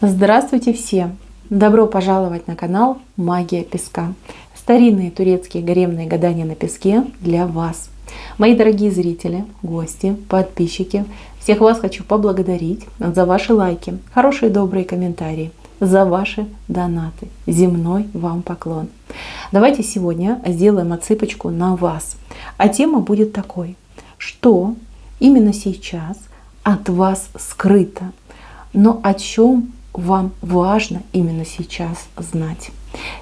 Здравствуйте все! Добро пожаловать на канал Магия Песка. Старинные турецкие гаремные гадания на песке для вас. Мои дорогие зрители, гости, подписчики, всех вас хочу поблагодарить за ваши лайки, хорошие добрые комментарии, за ваши донаты. Земной вам поклон. Давайте сегодня сделаем отсыпочку на вас. А тема будет такой: что именно сейчас от вас скрыто, но о чем вам важно именно сейчас знать.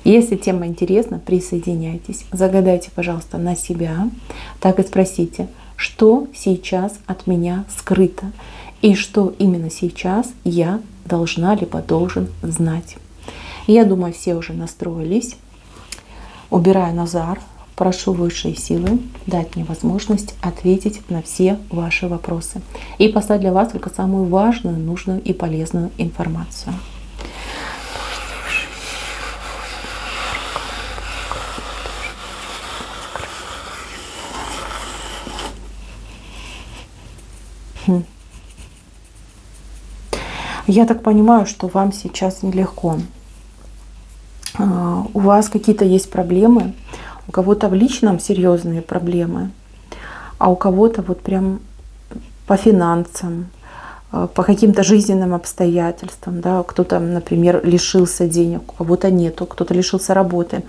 Если тема интересна, присоединяйтесь. Загадайте, пожалуйста, на себя. Так и спросите, что сейчас от меня скрыто и что именно сейчас я должна либо должен знать. Я думаю, все уже настроились. Убираю Назар. Прошу высшие силы дать мне возможность ответить на все ваши вопросы и послать для вас только самую важную, нужную и полезную информацию. Я так понимаю, что вам сейчас нелегко. У вас какие-то есть проблемы. У кого-то в личном серьезные проблемы, а у кого-то вот прям по финансам, по каким-то жизненным обстоятельствам. Да? Кто-то, например, лишился денег, у кого-то нету, кто-то лишился работы,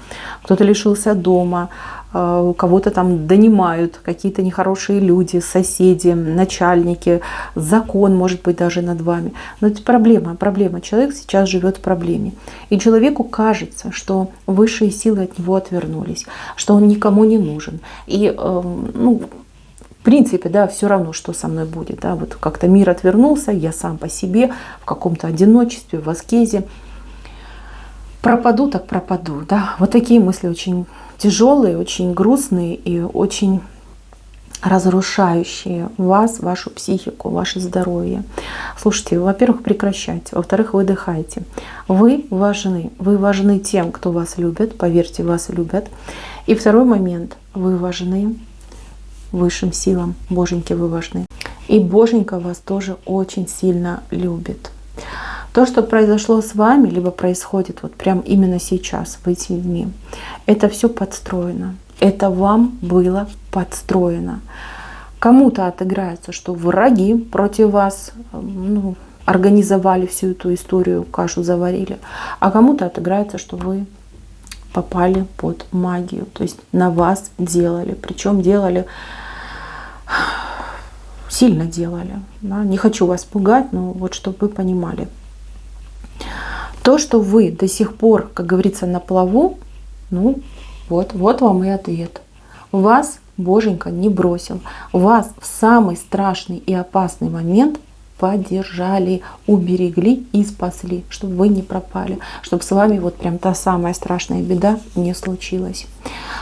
кто-то лишился дома, у кого-то там донимают какие-то нехорошие люди, соседи, начальники, закон может быть даже над вами. Но это проблема. Человек сейчас живет в проблеме. И человеку кажется, что высшие силы от него отвернулись, что он никому не нужен. И в принципе, да, все равно, что со мной будет. Да, вот как-то мир отвернулся, я сам по себе, в каком-то одиночестве, в аскезе. Пропаду так пропаду. Да? Вот такие мысли очень тяжелые, очень грустные и очень разрушающие вас, вашу психику, ваше здоровье. Слушайте, во-первых, прекращайте, во-вторых, выдыхайте. Вы важны тем, кто вас любит, поверьте, вас любят. И второй момент, вы важны высшим силам, Боженьки, вы важны. И Боженька вас тоже очень сильно любит. То, что произошло с вами, либо происходит вот прям именно сейчас, в эти дни, это все подстроено. Это вам было подстроено. Кому-то отыграется, что враги против вас организовали всю эту историю, кашу заварили. А кому-то отыграется, что вы попали под магию. То есть на вас делали. Причем делали, сильно делали. Да? Не хочу вас пугать, но вот чтобы вы понимали. То, что вы до сих пор, как говорится, на плаву, вот вам и ответ. Вас Боженька не бросил. Вас в самый страшный и опасный момент поддержали, уберегли и спасли, чтобы вы не пропали, чтобы с вами вот прям та самая страшная беда не случилась.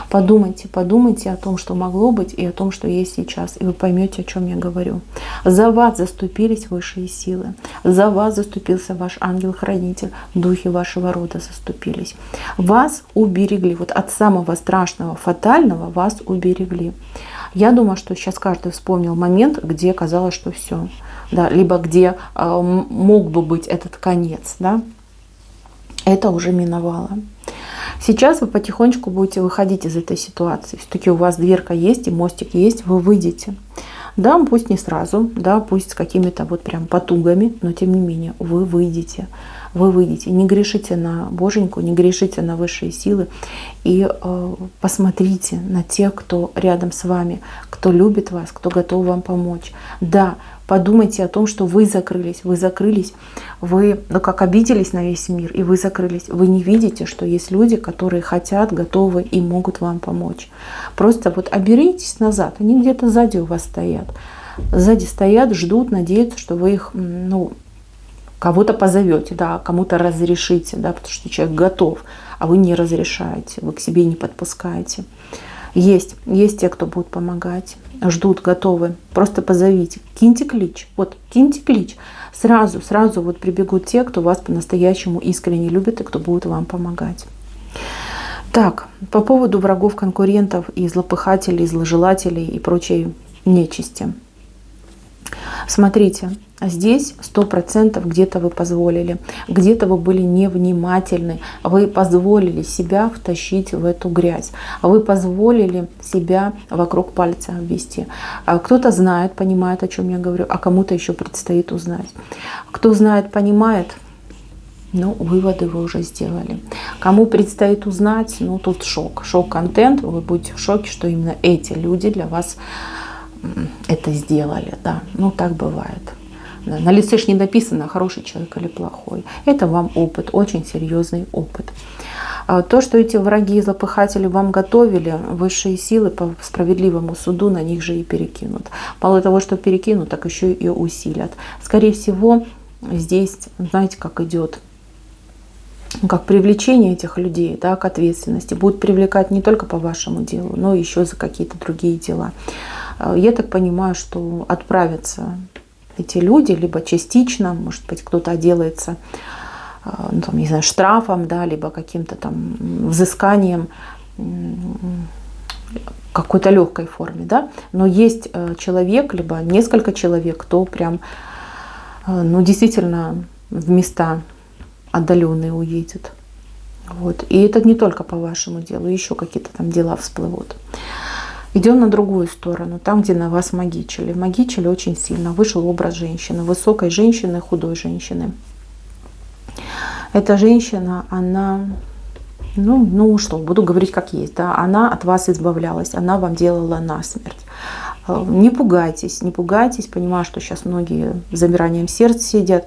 Подумайте о том, что могло быть, и о том, что есть сейчас, и вы поймете, о чем я говорю. За вас заступились высшие силы, за вас заступился ваш ангел-хранитель, духи вашего рода заступились. Вас уберегли, вот от самого страшного, фатального вас уберегли. Я думаю, что сейчас каждый вспомнил момент, где казалось, что все, да, либо где мог бы быть этот конец, да, это уже миновало. Сейчас вы потихонечку будете выходить из этой ситуации. Все-таки у вас дверка есть и мостик есть, вы выйдете. Да, пусть не сразу, да, пусть с какими-то вот прям потугами, но тем не менее вы выйдете. Вы выйдете. Не грешите на Боженьку, не грешите на высшие силы. И посмотрите на тех, кто рядом с вами, кто любит вас, кто готов вам помочь. Да, подумайте о том, что вы закрылись, вы как обиделись на весь мир, и вы закрылись. Вы не видите, что есть люди, которые хотят, готовы и могут вам помочь. Просто вот оберитесь назад, они где-то сзади у вас стоят. Сзади стоят, ждут, надеются, что вы их, кого-то позовете, да, кому-то разрешите, да, потому что человек готов, а вы не разрешаете, вы к себе не подпускаете. Есть те, кто будут помогать, ждут, готовы. Просто позовите, киньте клич. Сразу вот прибегут те, кто вас по-настоящему искренне любит и кто будет вам помогать. Так, по поводу врагов, конкурентов и злопыхателей, зложелателей и прочей нечисти. Смотрите, здесь 100% где-то вы позволили, где-то вы были невнимательны, вы позволили себя втащить в эту грязь, вы позволили себя вокруг пальца обвести. Кто-то знает, понимает, о чем я говорю, а кому-то еще предстоит узнать. Кто знает, понимает, ну, выводы вы уже сделали. Кому предстоит узнать, ну, тут шок. Шок-контент, вы будете в шоке, что именно эти люди для вас это сделали, да, ну так бывает. Да, на лице ж не написано, хороший человек или плохой. Это вам опыт, очень серьезный опыт. То, что эти враги и злопыхатели вам готовили, высшие силы по справедливому суду на них же и перекинут. Мало того, что перекинут, так еще и усилят. Скорее всего, здесь, знаете, как идет, как привлечение этих людей, да, к ответственности. Будут привлекать не только по вашему делу, но еще за какие-то другие дела. Я так понимаю, что отправятся эти люди, либо частично, может быть, кто-то отделается, ну, там, не знаю, штрафом, да, либо каким-то там взысканием какой-то легкой форме, да. Но есть человек, либо несколько человек, кто прям, ну, действительно в места отдаленные уедет. Вот. И это не только по вашему делу, еще какие-то там дела всплывут. Идем на другую сторону, там, где на вас магичили. Магичили очень сильно. Вышел образ женщины, высокой женщины, худой женщины. Эта женщина, она, ну что, буду говорить как есть, да, она от вас избавлялась, она вам делала насмерть. Не пугайтесь, понимаю, что сейчас многие с замиранием сердца сидят.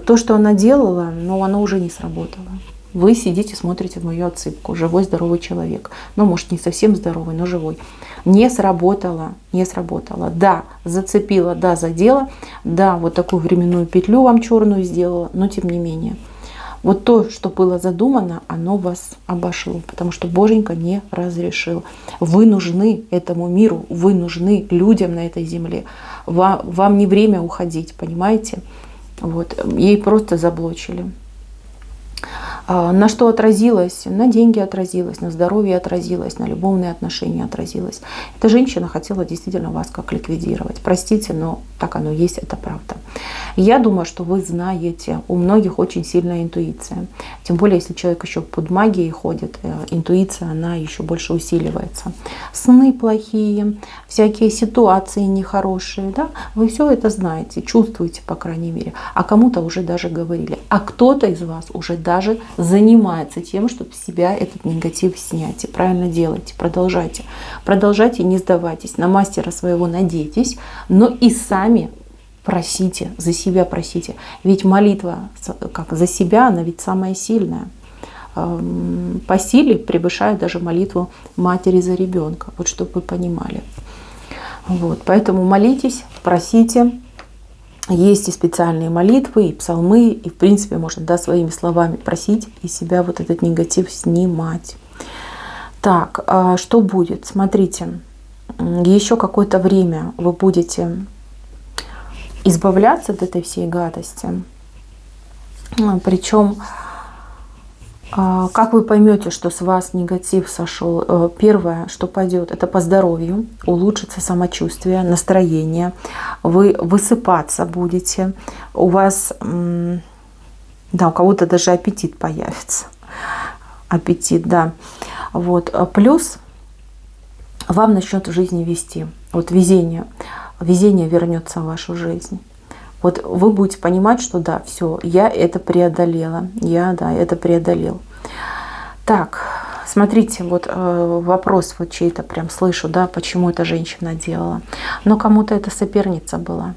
То, что она делала, но оно уже не сработало. Вы сидите, смотрите в мою отсыпку. Живой, здоровый человек. Ну, может, не совсем здоровый, но живой. Не сработало, не сработало. Да, зацепила, да, задела. Да, вот такую временную петлю вам черную сделала, но тем не менее. Вот то, что было задумано, оно вас обошло, потому что Боженька не разрешил. Вы нужны этому миру, вы нужны людям на этой земле. Вам не время уходить, понимаете? Вот. Ей просто заблочили. На что отразилось? На деньги отразилось, на здоровье отразилось, на любовные отношения отразилось. Эта женщина хотела действительно вас как ликвидировать. Простите, но так оно есть, это правда. Я думаю, что вы знаете, у многих очень сильная интуиция. Тем более, если человек еще под магией ходит, интуиция, она еще больше усиливается. Сны плохие, всякие ситуации нехорошие, да? Вы все это знаете, чувствуете, по крайней мере. А кому-то уже даже говорили. А кто-то из вас уже даже занимается тем, чтобы с себя этот негатив снять. И правильно делайте, продолжайте. Продолжайте, не сдавайтесь. На мастера своего надейтесь, но и сами просите, за себя просите. Ведь молитва как за себя, она ведь самая сильная. По силе превышает даже молитву матери за ребенка. Вот чтобы вы понимали. Вот. Поэтому молитесь, просите. Есть и специальные молитвы, и псалмы, и в принципе можно, да, своими словами просить из себя вот этот негатив снимать. Так, что будет? Смотрите, еще какое-то время вы будете избавляться от этой всей гадости. Причем, как вы поймете, что с вас негатив сошел? Первое, что пойдет, это по здоровью, улучшится самочувствие, настроение. Вы высыпаться будете. У вас, да, у кого-то даже аппетит появится. Аппетит, да. Вот. Плюс вам начнет в жизни вести. Вот везение. Везение вернется в вашу жизнь. Вот вы будете понимать, что да, все, я это преодолела. Я, да, это преодолел. Так, смотрите, вот вопрос вот чей-то прям слышу, да, почему эта женщина делала. Но кому-то это соперница была.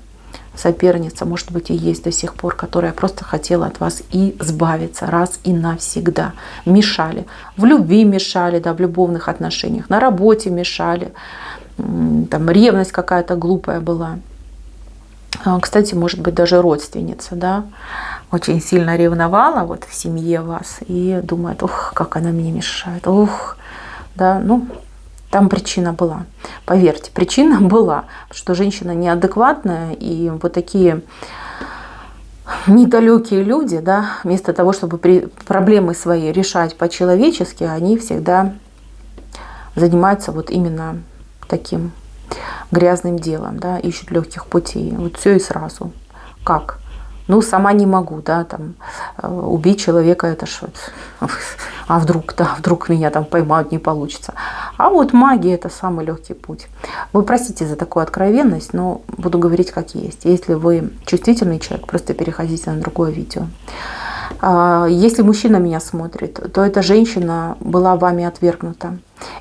Соперница, может быть, и есть до сих пор, которая просто хотела от вас и избавиться раз и навсегда. Мешали. В любви мешали, да, в любовных отношениях, на работе мешали. Там ревность какая-то глупая была. Кстати, может быть, даже родственница, да, очень сильно ревновала вот в семье вас и думает, ух, как она мне мешает, ух, да, ну, там причина была. Поверьте, причина была, что женщина неадекватная, и вот такие недалекие люди, да, вместо того, чтобы проблемы свои решать по-человечески, они всегда занимаются вот именно таким грязным делом, да, ищут легких путей. Вот все и сразу. Как? Ну, сама не могу, да, там, убить человека, это ж вот, а вдруг, да, вдруг меня там поймают, не получится. А вот магия – это самый легкий путь. Вы простите за такую откровенность, но буду говорить как есть. Если вы чувствительный человек, просто переходите на другое видео. Если мужчина меня смотрит, то эта женщина была вами отвергнута.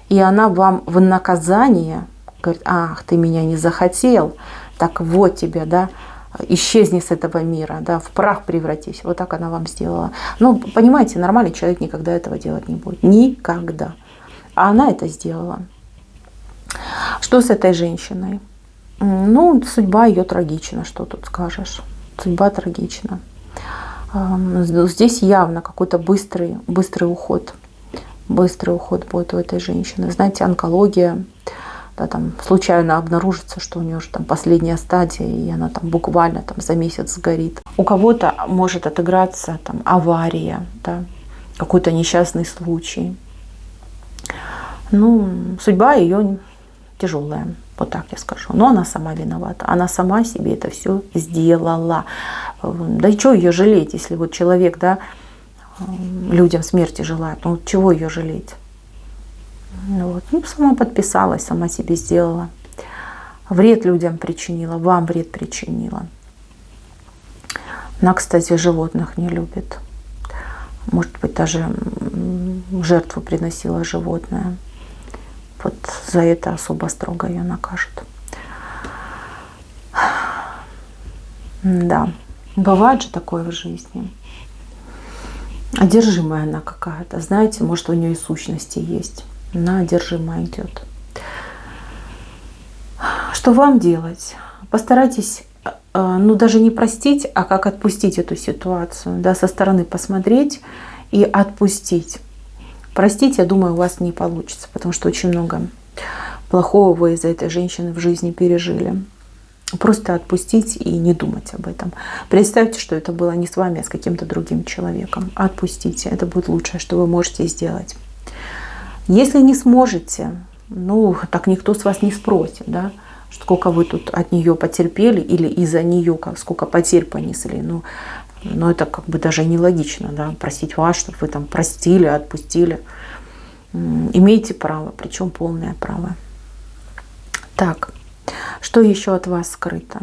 И она вам в наказание говорит: ах, ты меня не захотел, так вот тебе, да, исчезни с этого мира, да, в прах превратись. Вот так она вам сделала. Ну, понимаете, нормальный человек никогда этого делать не будет. Никогда. А она это сделала. Что с этой женщиной? Ну, судьба ее трагична, что тут скажешь. Судьба трагична. Здесь явно какой-то быстрый уход. Быстрый уход будет у этой женщины. Знаете, онкология. Да, там случайно обнаружится, что у нее уже там последняя стадия, и она там буквально там за месяц сгорит. У кого-то может отыграться там авария, да, какой-то несчастный случай. Ну, судьба ее тяжелая, вот так я скажу. Но она сама виновата. Она сама себе это все сделала. Да и что ее жалеть, если вот человек, да, людям смерти желает? Ну, чего ее жалеть? Вот. Ну, сама подписалась, сама себе сделала. Вред людям причинила, вам вред причинила. Она, кстати, животных не любит. Может быть, даже жертву приносила животное. Вот за это особо строго ее накажут. Да, бывает же такое в жизни. Одержимая она какая-то. Знаете, может, у нее и сущности есть. Она одержимая идет. Что вам делать? Постарайтесь, ну, даже не простить, а как отпустить эту ситуацию. Да, со стороны посмотреть и отпустить. Простить, я думаю, у вас не получится, потому что очень много плохого вы из-за этой женщины в жизни пережили. Просто отпустить и не думать об этом. Представьте, что это было не с вами, а с каким-то другим человеком. Отпустите. Это будет лучшее, что вы можете сделать. Если не сможете, ну, так никто с вас не спросит, да, сколько вы тут от нее потерпели или из-за нее сколько потерь понесли. Ну, это как бы даже нелогично, да, просить вас, чтобы вы там простили, отпустили. Имеете право, причем полное право. Так, что еще от вас скрыто?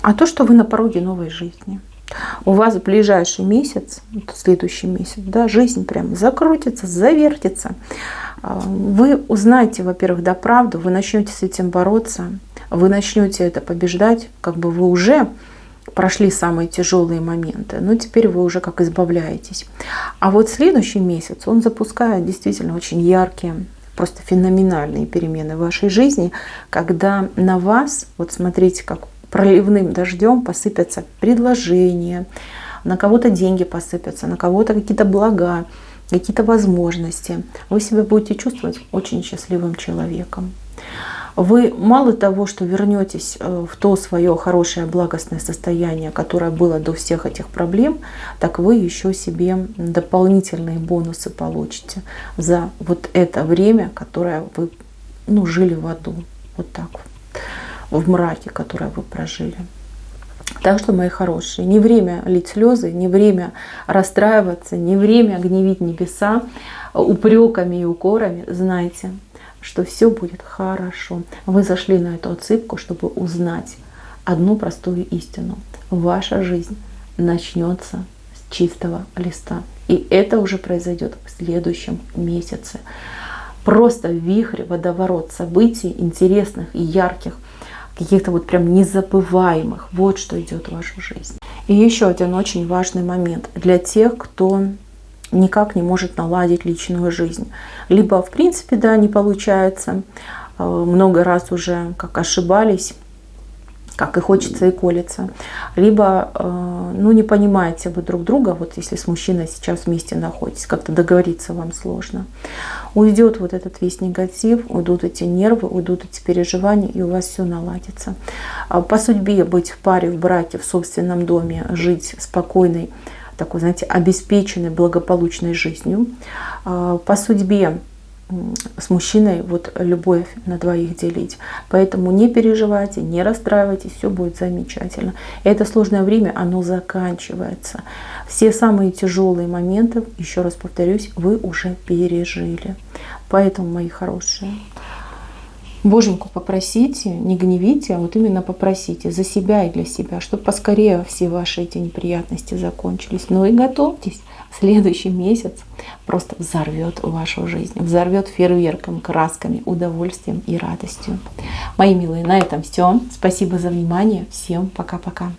А то, что вы на пороге новой жизни. У вас в ближайший месяц, следующий месяц, да, жизнь прям закрутится, завертится. Вы узнаете, во-первых, да, правду, вы начнете с этим бороться, вы начнете это побеждать, как бы вы уже прошли самые тяжелые моменты, но теперь вы уже как избавляетесь. А вот следующий месяц, он запускает действительно очень яркие, просто феноменальные перемены в вашей жизни, когда на вас, вот смотрите, как проливным дождем посыпятся предложения, на кого-то деньги посыпятся, на кого-то какие-то блага, какие-то возможности. Вы себя будете чувствовать очень счастливым человеком. Вы мало того, что вернетесь в то свое хорошее благостное состояние, которое было до всех этих проблем, так вы еще себе дополнительные бонусы получите за вот это время, которое вы, ну, жили в аду. Вот так вот. В мраке, которое вы прожили. Так что, мои хорошие, не время лить слезы, не время расстраиваться, не время гневить небеса упреками и укорами. Знайте, что все будет хорошо. Вы зашли на эту отсыпку, чтобы узнать одну простую истину. Ваша жизнь начнется с чистого листа. И это уже произойдет в следующем месяце. Просто вихрь, водоворот событий интересных и ярких, каких-то вот прям незабываемых. Вот что идет в вашу жизнь. И еще один очень важный момент для тех, кто никак не может наладить личную жизнь. Либо, в принципе, да, не получается, много раз уже как ошибались, как и хочется и колется. Либо, ну, не понимаете вы друг друга, вот если с мужчиной сейчас вместе находитесь, как-то договориться вам сложно. Уйдет вот этот весь негатив, уйдут эти нервы, уйдут эти переживания, и у вас все наладится. По судьбе быть в паре, в браке, в собственном доме, жить спокойной, такой, знаете, обеспеченной, благополучной жизнью. По судьбе с мужчиной вот любовь на двоих делить. Поэтому не переживайте, не расстраивайтесь, все будет замечательно. И это сложное время, оно заканчивается. Все самые тяжелые моменты, еще раз повторюсь, вы уже пережили. Поэтому, мои хорошие, Боженьку попросите, не гневите, а вот именно попросите за себя и для себя, чтобы поскорее все ваши эти неприятности закончились. Ну и готовьтесь, следующий месяц просто взорвет вашу жизнь, взорвет фейерверком, красками, удовольствием и радостью. Мои милые, на этом все. Спасибо за внимание. Всем пока-пока.